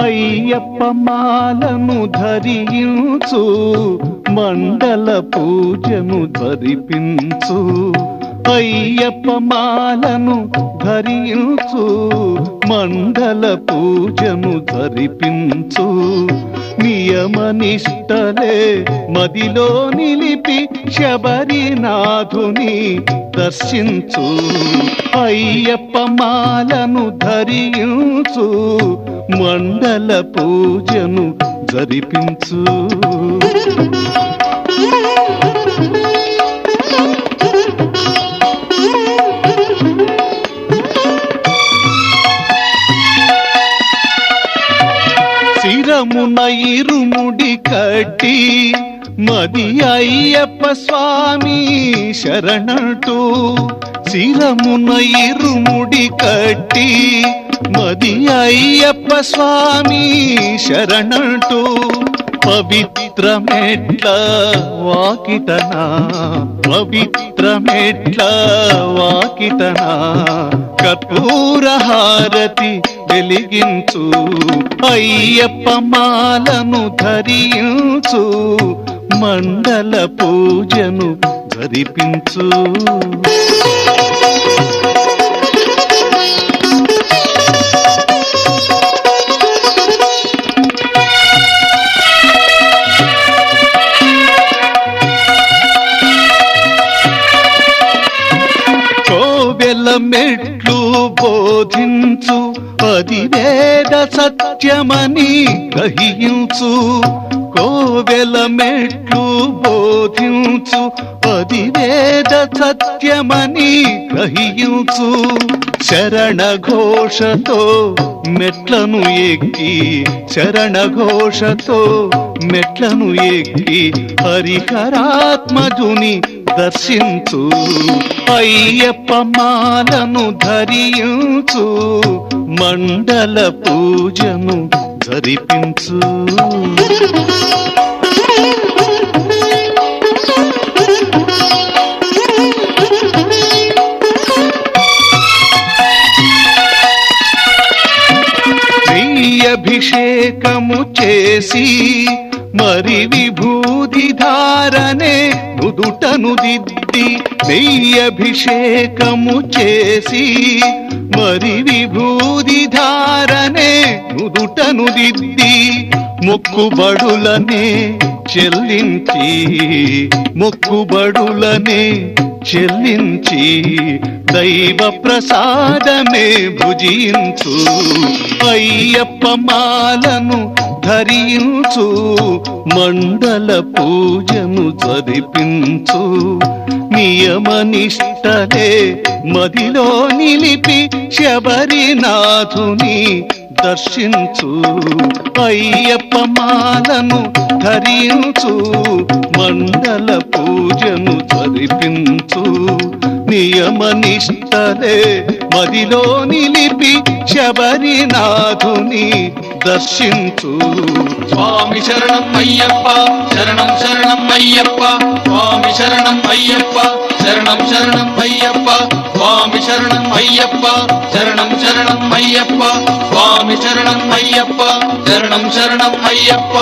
అయ్యప్ప మాలను ధరించు, మండల పూజను ధరిపించు. అయ్యప్ప మాలను ధరించు, మండల పూజను ధరిపించు. నియమనిష్టలే మదిలో నిలిపి శబరినాథుని దర్శించు. అయ్యప్ప మాలను ధరించు, మండల పూజను జరిపించు. శిరమున ఇరుముడి కట్టి మది అయ్యప్ప స్వామి శరణంటూ. శిరమున ఇరుముడి కట్టి మది అయ్యప్ప స్వామి శరణంటూ. పవిత్రమెట్ల వాకిటనా, పవిత్రమెట్ల వాకిటనా, కర్పూర హారతి వెలిగించు. అయ్యప్ప మాలను ధరించు, మండల పూజను జరిపించు. కోవెల మెట్లు బోధించు, అది వేద సత్యమని గ్రహించు. కోవెల మెట్లు బోధించు, అది వేద సత్యమని గ్రహించు. శరణ ఘోషతో మెట్లను ఎక్కి, శరణ ఘోషతో మెట్లను ఎక్కి హరిహరాత్మజుని దర్శించు. అయ్యప్ప మాలను ధరించు, మండల పూజను జరిపించు. అభిషేకము చేసి మరి విభూది ధారనే నుదుటను దిద్ది. నెయ్యభిషేకము చేసి మరి విభూది ధారనే నుదుటను దిద్ది. మొక్కుబడులనే చెల్లించి, మొక్కుబడులనే చెల్లించి దైవ ప్రసాదమే భుజించు. అయ్యప్ప మాలను ధరించు, మండల పూజను జరిపించు. నియమనిష్టలే మదిలో నిలిపి శబరినాథుని దర్శించు. అయ్యప్ప మాలను ధరించు, మండల పూజను జరిపించు. నియమనిష్టలే మదిలో నిలిపి శబరినాథుని దర్శించు. స్వామి శరణం అయ్యప్ప, శరణం శరణం అయ్యప్ప, స్వామి శరణం అయ్యప్ప, శరణం శరణం అయ్యప్ప, స్వామి శరణం అయ్యప్ప, శరణం శరణం అయ్యప్ప, స్వామి శరణం అయ్యప్ప, శరణం శరణం అయ్యప్ప.